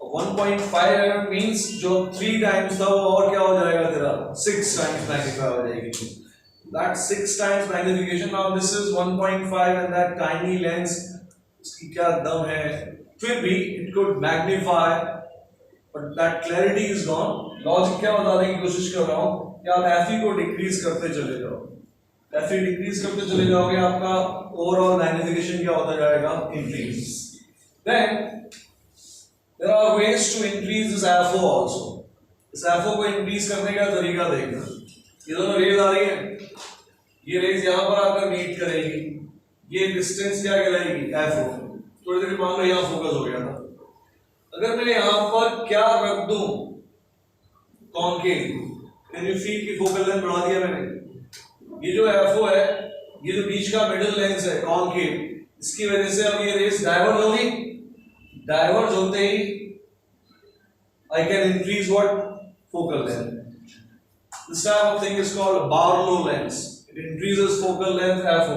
1.5 mm means जो 3 times था वो और क्या हो जाएगा तेरा, 6 times मैग्नीफाई हो जाएगी. That 6 times magnification. Now this is 1.5 and that tiny lens, उसकी क्या दम है, फिर भी it could magnify but that clarity is gone. Logic क्या बताने की कोशिश कर रहा हूं कि आप एफई को डिक्रीज करते चले जाओ, एफई डिक्रीज करते चले जाओगे, आपका ओवरऑल मैग्निफिकेशन क्या होता जाएगा, increase. Then there are ways to increase this F O also. इस एफओ को इंक्रीज करने का तरीका देखना, ये दोनों रेज आ रही है, ये रेज यहां पर आकर मीट करेगी, ये डिस्टेंस क्या कहलाएगी, एफओ। थोड़ी देर मान लो यहां फोकस हो गया था, अगर मैं यहां पर क्या रख दूं, कॉन्केव, कैन यू फील की फोकल लेंथ बढ़ा दिया मैंने। ये जो एफओ है, ये जो बीच का मिडिल लेंस है कॉन्केव, इसकी वजह से अब ये रेज डाइवर्ज होगी, डाइवर्ज होते ही I can increase what, focal length. This type of thing is called Barlow lens. It increases focal length FO.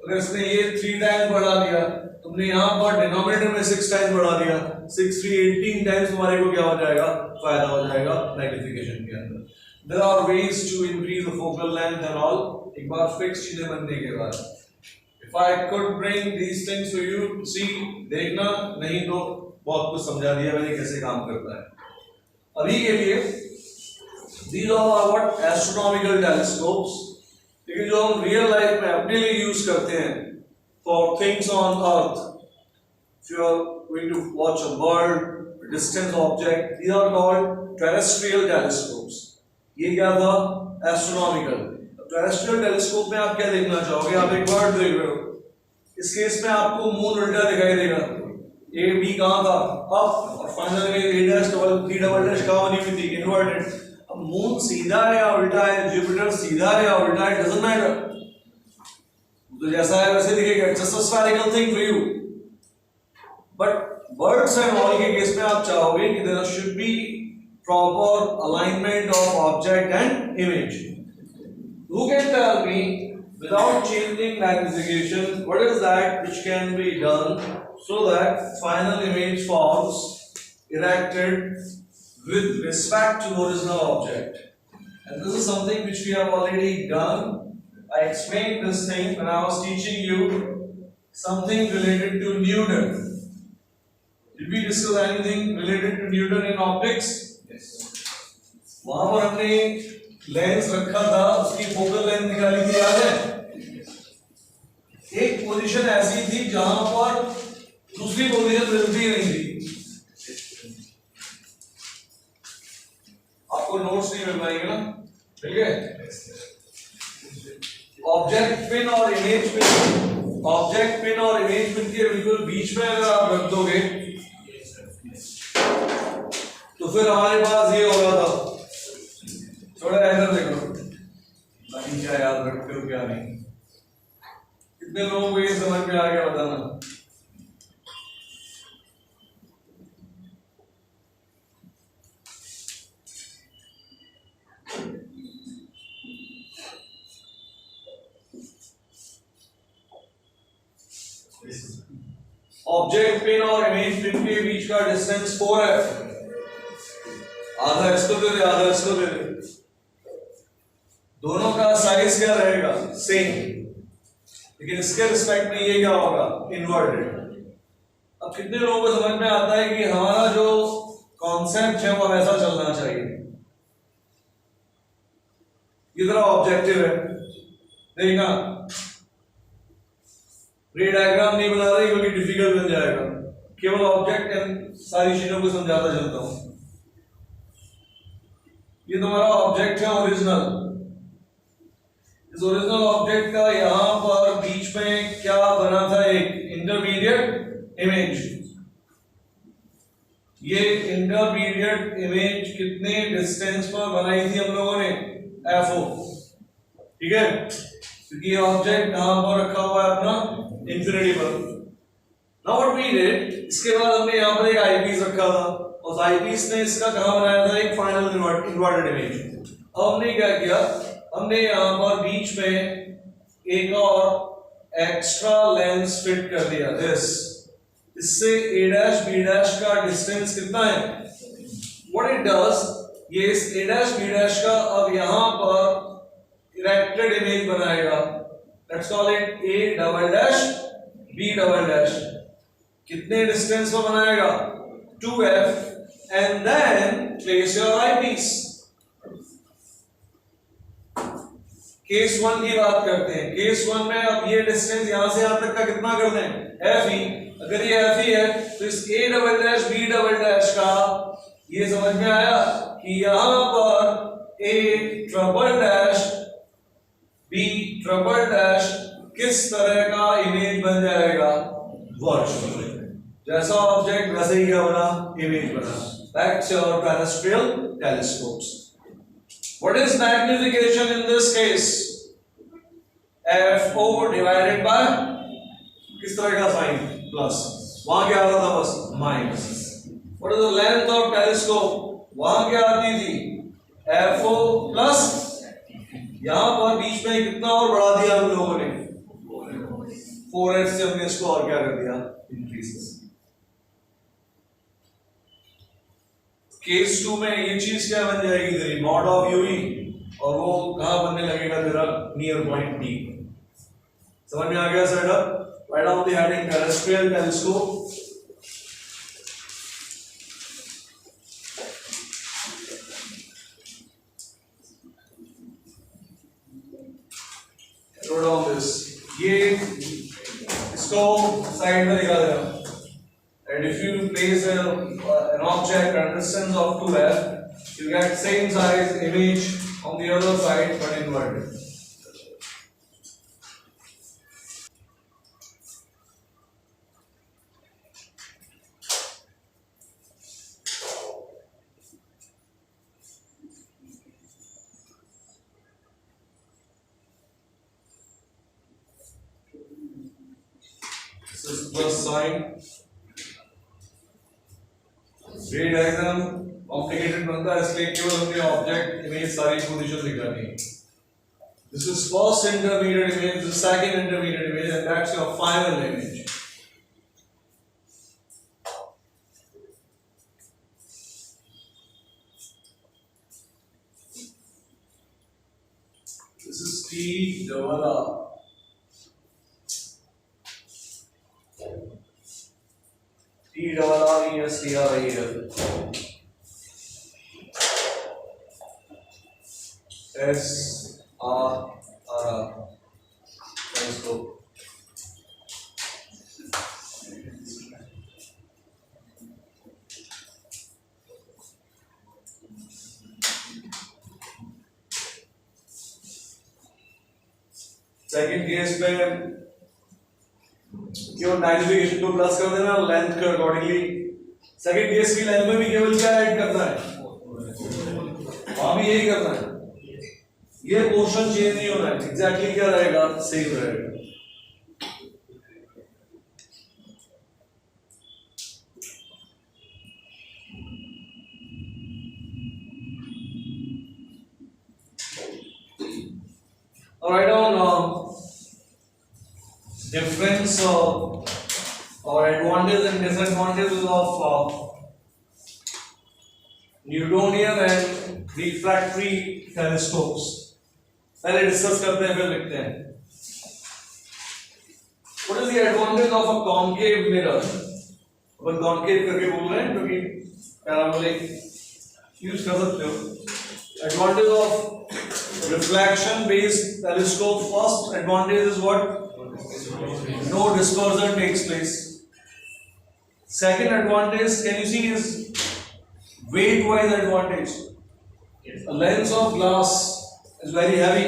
अगर इसने ये 3 टाइम्स बढ़ा दिया, तुमने यहाँ पर डिनोमिनेटर में 6 टाइम्स बढ़ा दिया, 6 3 18 टाइम्स तुम्हारे को क्या हो जाएगा, फायदा हो जाएगा मैग्निफिकेशन के अंदर। There are ways to increase the focal length and all. एक बार फिक्स चीजें बनने के बाद, if I could bring these things to you, see, देखना, नहीं तो बहुत कुछ समझा दिया मैंने कैसे काम करता है। अभी के लिए these all are what, astronomical telescopes, लेकिन जो हम रियल लाइफ में अपने लिए यूज करते हैं for things on earth, if you are going to watch a bird, a distant object, these are called terrestrial telescopes. ये क्या था, astronomical। terrestrial telescope में आप क्या देखना चाहोगे, आप एक बर्ड देख रहे हो, इस केस में आपको मून उल्टा दिखाई देगा, ए बी कहाँ था, अप, और फाइनल में A dash double B double dash कहाँ बनी हुई थी, इन्वर्टेड। अब मून सीधा है या उल्टा है, जुपिटर सीधा है या उल्टा है, डजंट मैटर, तो जैसा है वैसे दिखेगा, just a spherical thing for you. But birds and all के केस में आप चाहोगे कि there should be proper alignment of object and image. Who can tell me without changing magnification what is that which can be done so that final image forms erected with respect to original object? And this is something which we have already done. I explained this thing when I was teaching you something related to Newton. Did we discuss anything related to Newton in optics? Yes. वहां पर हमने lens रखा था, उसकी focal length निकाली थी, याद है? एक पोजीशन ऐसी थी जहां पर दूसरी पोजीशन मिलती नहीं थी। आपको नोट्स नहीं मिल पाएंगे ना, ठीक है? ऑब्जेक्ट पिन और इमेज पिन, ऑब्जेक्ट पिन और इमेज पिन के बिल्कुल बीच में अगर आप रख दोगे तो फिर हमारे पास ये हो रहा था, थोड़ा इधर देखो, बाकी क्या याद रखते हो क्या नहीं, कितने लोगों को ये समझ में आ गया बताना। ऑब्जेक्ट पिन और इमेज पिन के बीच का डिस्टेंस 4 है, आधा इसको दे दे, आधा इसको दे दे, दोनों का साइज क्या रहेगा, सेम, लेकिन इसके रिस्पेक्ट में ये क्या होगा, इन्वर्टेड। अब कितने लोगों को समझ में आता है कि हमारा जो कॉन्सेप्ट है वो वैसा चलना चाहिए। ये तरह ऑब्जेक्टिव है, देखना रे डायग्राम नहीं बना रही क्योंकि डिफिकल्ट बन जाएगा, केवल ऑब्जेक्ट एंड सारी चीजों को समझाता चलता हूं। ये तुम्हारा ऑब्जेक्ट है ओरिजिनल, इस ओरिजिनल ऑब्जेक्ट का यहां पर बीच में क्या बना था, एक इंटरमीडिएट इमेज। ये इंटरमीडिएट इमेज कितने डिस्टेंस पर बनाई थी हम लोगों ने, एफओ, ठीक है, क्योंकि ये ऑब्जेक्ट कहां पर रखा हुआ है अपना, इंफिनिटी पर। नाउ व्हाट वी डिड, इसके बाद हमने यहां पर एक आईपीस रखा था, और आईपीस ने इसका कहां बनाया था, एक फाइनल इन्वर्टेड इमेज। अब हमने क्या किया, हमने यहां पर बीच में एक और एक्स्ट्रा लेंस फिट कर दिया, इससे ए डैश बी डैश का डिस्टेंस कितना है, व्हाट इट डज, ये इस ए डैश बी डैश का अब यहां पर इरेक्टेड इमेज बनाएगा, let's call it a double dash B double dash. कितने डिस्टेंस पर बनाएगा, 2f, and then place your eyepiece. Case 1 की बात करते हैं. केस 1 में अब ये डिस्टेंस यहां से यहां तक का कितना कर दें? FE. अगर ये FE है तो इस A double dash B double dash का ये समझ में आया कि यहां पर A triple dash B triple dash किस तरह का इमेज बन जाएगा? वर्चुअल. जैसा ऑब्जेक्ट वैसे ही क्या बना? इमेज बना. That's your terrestrial telescopes. What is magnification in this case? FO divided by किस तरह का साइन? प्लस. वहां क्या आता था? बस minus. What is the length of telescope? वहां क्या आती थी? FO plus. यहां पर बीच में कितना और बढ़ा दिया हम लोगों ने? 4x से हमने इसको और क्या कर दिया? इंक्रीज. केस 2 में ये चीज क्या बन जाएगी तेरी? Mod of UV. और वो कहां बनने लगेगा तेरा? Near point D. समझ में आ गया setup? Write down the heading terrestrial telescope. Note down this. ये इसको साइड में दिखा देना. And if you place an object at a distance of 2f, you get same size image on the other side but inverted. This is plus sign. रे diagram complicated बनता है इसलिए केवल हमने ऑब्जेक्ट इमेज सारी पोजीशन दिखानी है. This is first intermediate image, this second intermediate image and that's your final image. This is T double R. T double R E S T R I L. S R R. Telescope. Second case में केवल magnification को plus कर देना length के accordingly. Second case की length में भी केवल क्या ऐड करना है? वहां भी यही करना है. ये पोर्शन चेंज नहीं होना है. एग्जैक्टली क्या रहेगा? सेम रहेगा. Alright, on difference or advantages and disadvantages of Newtonian and refractory telescopes. पहले डिस्कस करते हैं फिर लिखते हैं. What is the advantage of a concave mirror? Upon concave करके बोल रहे हैं क्योंकि पैराबोलिक यूज कर सकते हो. Advantage of reflection based telescope. First advantage is what? No dispersion takes place. Second advantage, can you see, is weight wise advantage. A lens of glass is very heavy.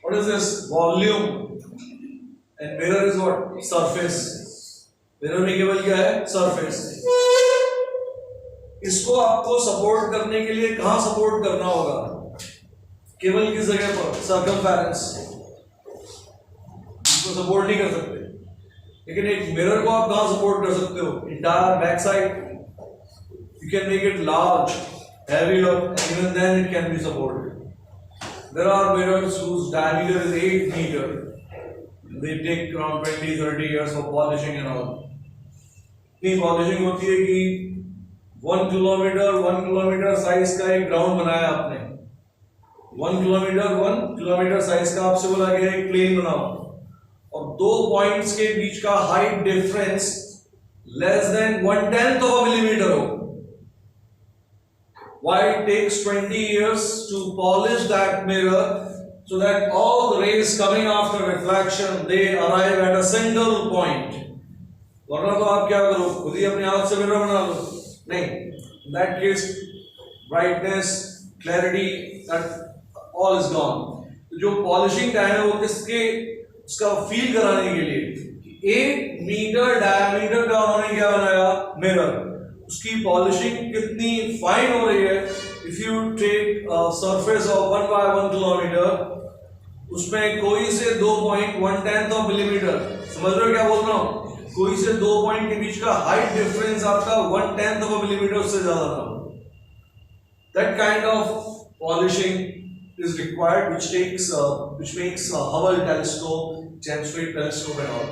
What is this? Volume. And mirror is what? Surface. Mirror में केवल क्या है? Surface. इसको आपको support करने के लिए कहां सपोर्ट करना होगा? केवल किस जगह पर? सर्कमफेरेंस. इसको सपोर्ट नहीं कर सकते. लेकिन एक मिरर को आप कहां सपोर्ट कर सकते हो? Entire back side. You can make it large, heavier, and even then it can be supported. There are mirrors whose diameter is 8 meters. They take around 20-30 years for polishing and all. इतनी polishing होती है कि 1 kilometre size का एक ground बनाया आपने. 1 kilometre size का आपसे बोला गया एक प्लेन बनाओ और दो पॉइंट्स के बीच का height difference less than 1/10 of a millimetre हो. Why it takes 20 years to polish that mirror so that all the rays coming after reflection they arrive at a single point. वरना तो आप क्या करो, खुद ही अपने हाथ से मिरर बना लो? नहीं. In that case, brightness, clarity, that all is gone. तो जो पॉलिशिंग टाइम है वो किसके उसका फील कराने के लिए 8 मीटर डायमीटर का उन्होंने क्या बनाया, मिरर. उसकी पॉलिशिंग कितनी फाइन हो रही है. If you take surface of 1 by 1 kilometre, उसमें कोई से 2 पॉइंट 1/10 ऑफ मिलीमीटर, समझ रहे हो क्या बोल रहा हूँ? कोई से 2 पॉइंट के बीच का हाइट डिफरेंस आपका 1/10 ऑफ मिलीमीटर उससे ज्यादा था. That kind of polishing is required, which makes Hubble telescope, James Webb telescope and all.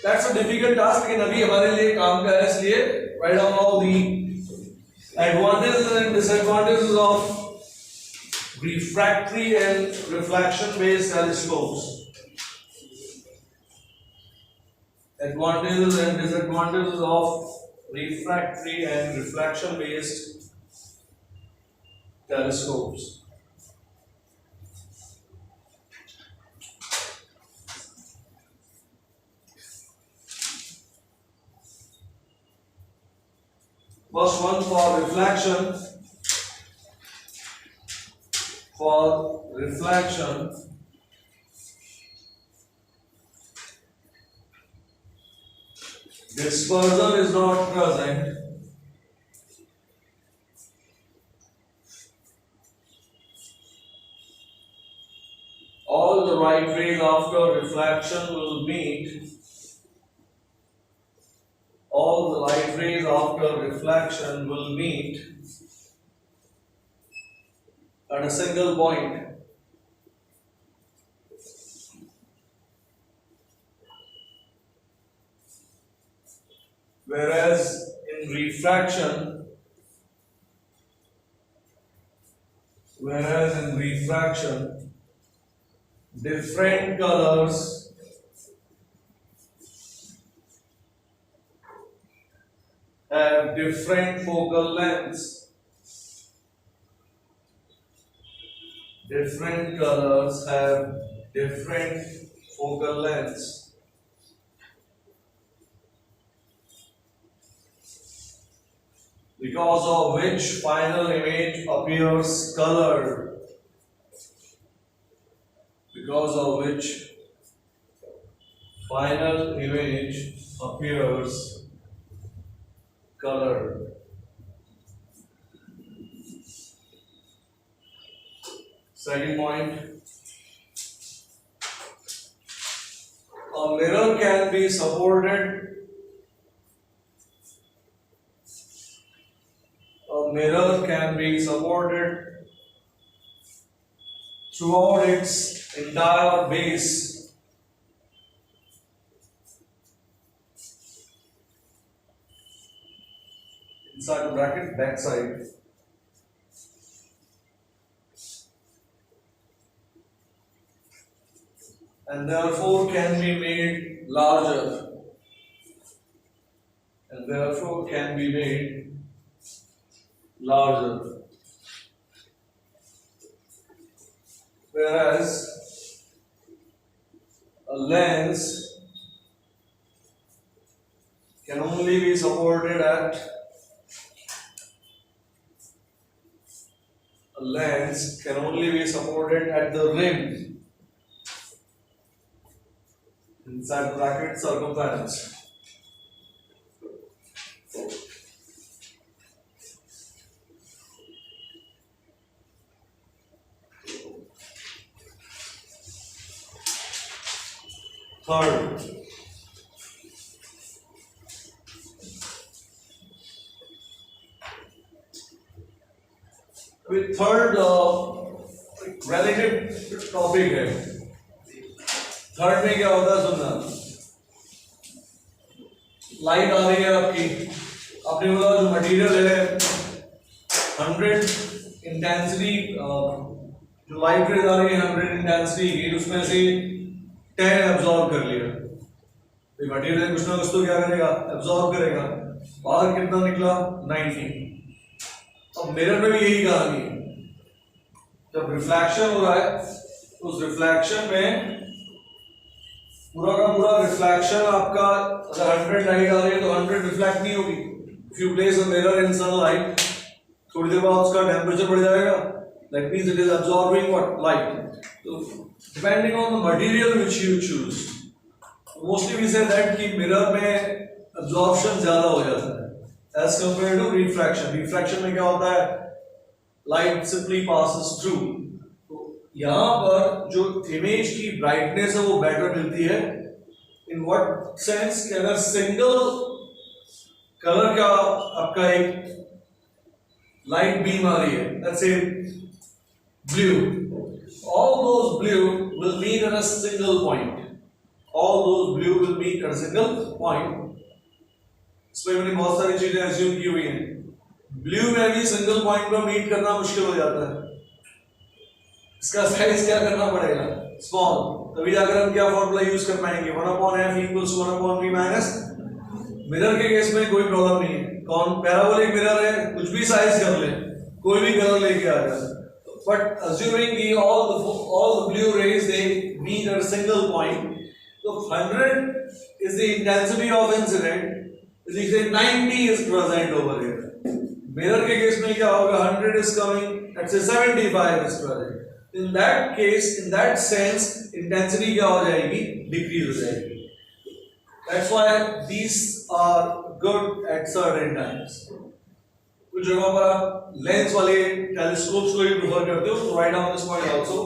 That's a difficult task, लेकिन अभी हमारे लिए काम का है, इसलिए write down all the advantages and disadvantages of refractory and reflection based telescopes. Advantages and disadvantages of refractory and reflection based telescopes. First one, for reflection. For reflection, dispersion is not present. All the light rays after reflection will meet. All the light rays after reflection will meet at a single point. Whereas in refraction, different colors have different focal lengths. Different colors have different focal lengths. Because of which final image appears colored. Because of which final image appears colored. Second point, a mirror can be supported. A mirror can be supported throughout its entire base. Inside the bracket, back side. And therefore can be made larger. And therefore can be made larger. Whereas a lens can only be supported at the rim, inside the bracket circumference. Third, with third relative topic है. Third में क्या होता है सुनना. Light आ रही है आपने बोला जो मटेरियल है 100 इंटेंसिटी, जो लाइट रेज आ रही है 100 इंटेंसिटी की, उसमें से 10 एब्जॉर्ब कर लिया. तो मटेरियल कुछ ना कुछ तो क्या करेगा, एब्जॉर्ब करेगा. बाहर कितना निकला 90. अब मिरर में भी यही कहानी है, जब रिफ्लैक्शन हो रहा है तो उस रिफ्लैक्शन में पूरा का पूरा रिफ्लैक्शन आपका, अगर 100 लाइट आ रही है तो 100 रिफ्लेक्ट नहीं होगी। If you place a mirror in sunlight, थोड़ी देर बाद उसका टेम्परेचर बढ़ जाएगा, that means it is absorbing what, light. तो depending on the material which you choose, mostly we say that कि मिरर में अब्सॉर्प्शन ज्यादा हो जाता है as compare to refraction. Refraction में क्या होता है, लाइट सिंपली पासेस थ्रू। तो यहां पर जो इमेज की ब्राइटनेस है वो बेटर मिलती है। इन व्हाट सेंस कि अगर सिंगल कलर का आपका एक लाइट बीम आ रही है, let's say blue, all those blue will meet at a single point, all those blue will meet at a single point। इसमें मैंने बहुत सारी चीजें एज्यूम की हुई हैं। ब्लू में भी सिंगल पॉइंट पर मीट करना मुश्किल हो जाता है, इसका साइज क्या करना पड़ेगा, स्मॉल, तभी जाकर हम क्या फॉर्मूला यूज कर पाएंगे, 1/f equals 1/v minus. Mirror के केस में कोई प्रॉब्लम नहीं है, कौन पैराबोलिक मिरर है, कुछ भी साइज कर ले, कोई भी कलर लेके आ जाए। But assuming कि all the blue rays they meet at a single point, so 100 is the intensity of incident, is equal to 90 is present over here। Mirror के केस में क्या होगा, 100 is coming, let's say 75 is present। In that case, in that sense, intensity क्या हो जाएगी, decrease हो जाएगी। That's why these are good at certain times। कुछ जगहों पर आप लेंस वाले टेलीस्कोप्स को ही प्रेफर करते हो, तो write down this point also.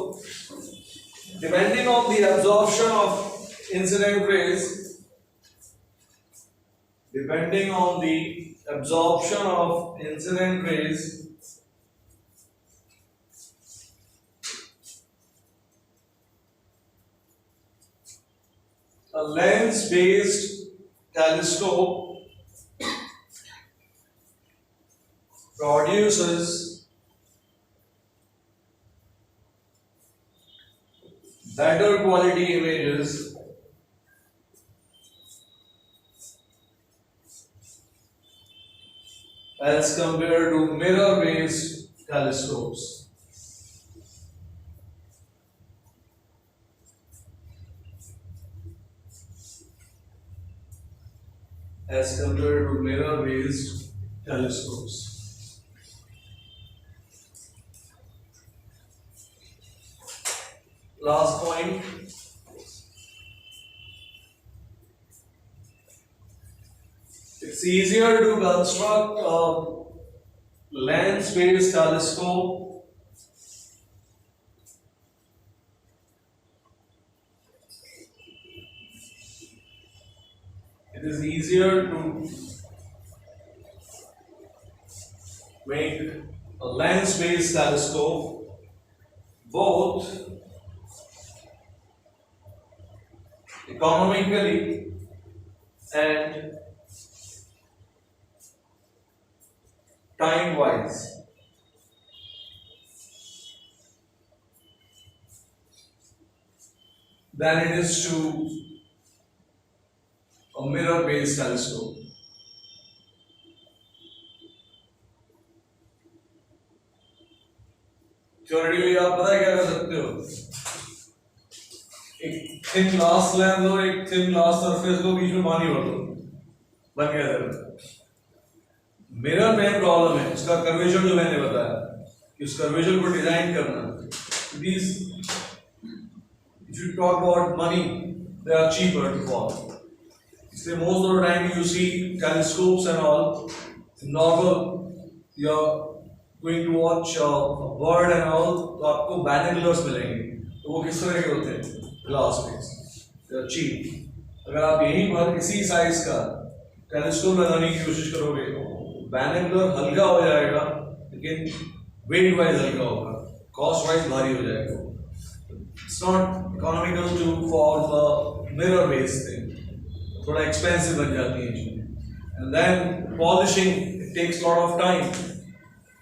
Depending on the absorption of incident raise, depending on the absorption of incident raise, a lens based telescope produces better quality images as compared to mirror based telescopes। As compared to mirror based telescopes। Last point, it's easier to construct a lens based telescope it is easier to make a lens based telescope both economically and time wise than it is to a mirror based telescope। Theoretically आप पता है क्या कर सकते हो, एक thin glass lens और एक थिन ग्लास सरफेस को बीच में पानी भर दो, बन गया सर। मिरर में प्रॉब्लम है उसका कर्वेचर, जो मैंने बताया कि उस कर्वेचर को डिजाइन करना। These, if you talk about money, they are cheaper to fall। इसलिए most of the time you see telescopes and all normal, you're going to watch a bird and all, तो आपको binoculars मिलेंगे, तो वो किस तरह के होते हैं, ग्लास बेस्ड, चीप। अगर आप यहीं पर इसी साइज का टेलीस्कोप लगाने की कोशिश करोगे, बाइनोकुलर हल्का हो जाएगा लेकिन वेट वाइज हल्का होगा, कॉस्ट वाइज भारी हो जाएगा। It's not economical to for the mirror based thing, थोड़ा एक्सपेंसिव बन जाती है चीजें। And then polishing, it takes lot of time.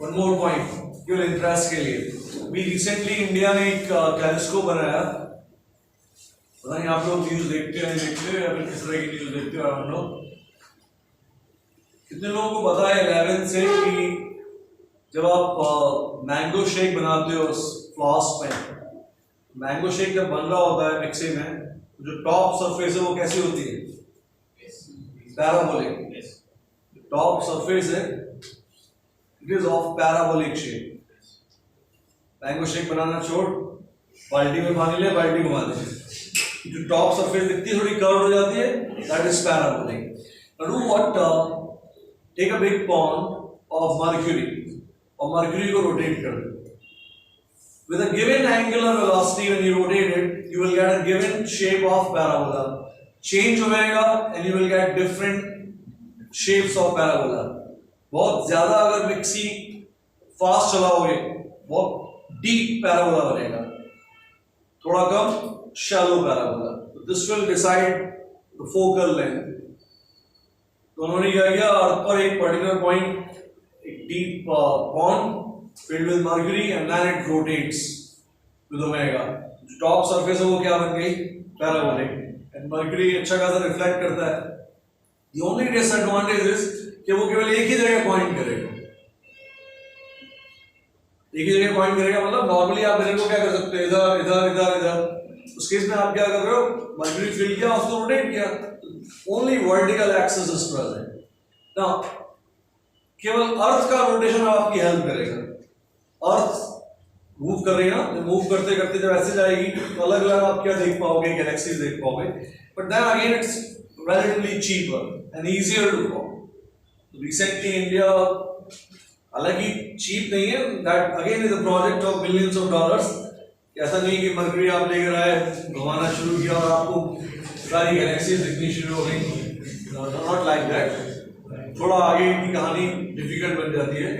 One more point your interest के लिए, अभी रिसेंटली इंडिया ने एक टेलीस्कोप बनाया, पता नहीं आप लोग न्यूज देखते हैं, देखते हो या फिर किस तरह की न्यूज देखते हो आप लोग। कितने लोगों को पता है 11 से कि जब आप मैंगो शेक बनाते हो फ्लास्क में, मैंगो शेक जब बन रहा होता है मिक्सी में, जो टॉप सरफेस है वो कैसी होती है? पैराबोलिक। टॉप सरफेस है it is of parabolic shape. Mango shake बनाना छोड़, बाल्टी में पानी ले, बाल्टी घुमा दे, जो टॉप सरफेस दिखती है थोड़ी कर्व हो जाती है, that is parabolic. Do what, take a big pond of mercury और मर्क्यूरी को रोटेट कर दो। With a given angular velocity, when you rotate it, you will get a given shape of parabola. Change होगा and you will get different shapes of parabola. बहुत ज़्यादा अगर mixie fast चलाओगे बहुत डीप पैराबोला बनेगा, थोड़ा कम shallow parabola. This will decide the focal length. तो उन्होंने क्या किया, अर्थ पर एक पर्टिकुलर पॉइंट, एक deep pond filled with mercury and then it rotates with omega. जो टॉप सरफेस है वो क्या बन गई? पैराबोलिक। एंड मर्क्यूरी अच्छा खासा रिफ्लेक्ट करता है। The only disadvantage is कि वो केवल एक ही जगह पॉइंट करेगा। एक ही जगह पॉइंट करेगा मतलब नॉर्मली आप मिरर को क्या कर सकते हो, इधर इधर इधर इधर। उस केस में आप क्या कर रहे हो, मर्क्यूरी फिल किया, उसको रोटेट किया, only vertical axis is present. Now केवल अर्थ का रोटेशन आपकी हेल्प करेगा। अर्थ मूव कर रही है ना, मूव करते करते जब ऐसे जाएगी तो अलग अलग आप क्या देख पाओगे, गैलेक्सीज देख पाओगे, but then again it's relatively cheaper and easier to form. Recently India हालांकि चीप नहीं है, that again is a project of billions of dollars. ऐसा नहीं कि मर्क्यूरी आप लेकर आए, घुमाना शुरू किया और आपको सारी गैलेक्सीज दिखनी शुरू हो गई, नॉट लाइक दैट। थोड़ा आगे की कहानी डिफिकल्ट बन जाती है।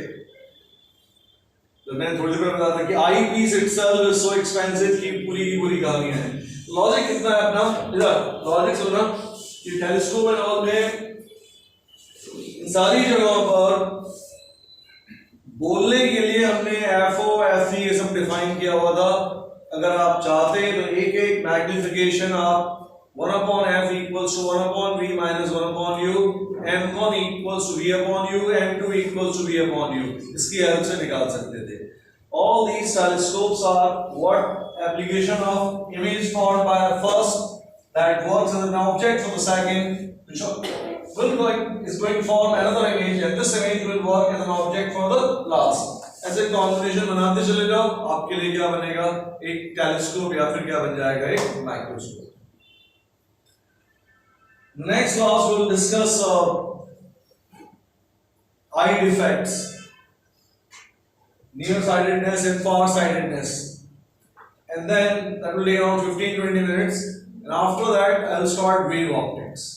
तो मैंने थोड़ी देर बताया था कि eyepiece itself is so expensive कि पूरी की पूरी कहानियां हैं। लॉजिक कितना है अपना, इधर लॉजिक सुनना कि टेलीस्कोप एंड ऑल में सारी जगहों पर बोलने के लिए हमने एफओ एफई ये सब डिफाइन किया हुआ था। अगर आप चाहते हैं तो एक एक मैग्निफिकेशन आप 1/f equals to 1/v minus 1/u, m1 equals to v upon u, m2 equals to v upon u, इसकी हेल्प से निकाल सकते थे। All these telescopes are what application of image formed by the first that works as an object for the second, which is going to form another image, and this image will work as an object for the last. ऐसे combination बनाते चले जाओ, आपके लिए क्या बनेगा, एक telescope या फिर क्या बन जाएगा, एक microscope. Next class we will discuss eye defects, nearsightedness and farsightedness, and then that will take around 15-20 minutes, and after that I will start wave optics.